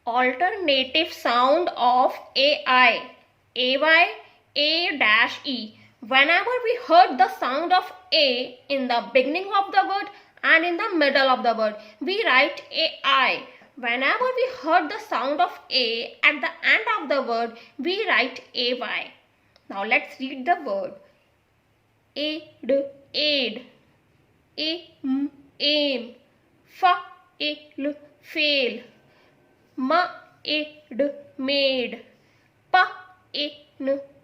Alternative sound of AI. AY, A-E. Whenever we heard the sound of A in the beginning of the word and in the middle of the word, we write AI. Whenever we heard the sound of A at the end of the word, we write AY. Now let's read the word. Aid, aim, fail, made,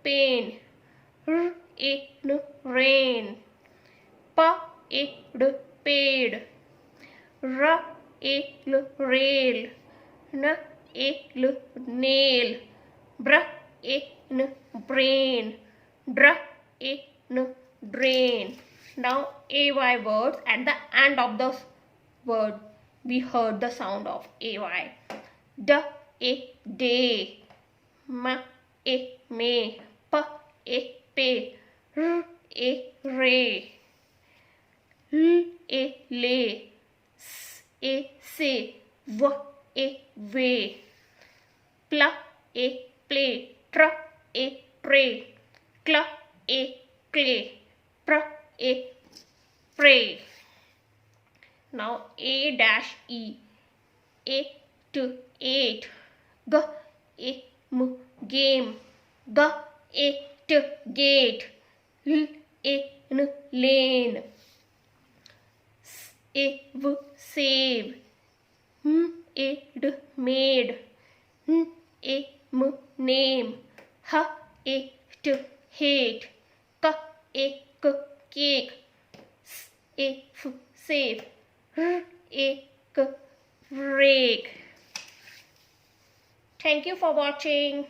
pain, rain, paid, rail, nail, brain, drain. Now AY words at the end of the word we heard the sound of AY. Day, may, pay, ray, lay, say, way, play, pray, clay, pray. Now A-E, eight, game, gate, lane, save, made, name, hate, cake, safe, rake. Thank you for watching.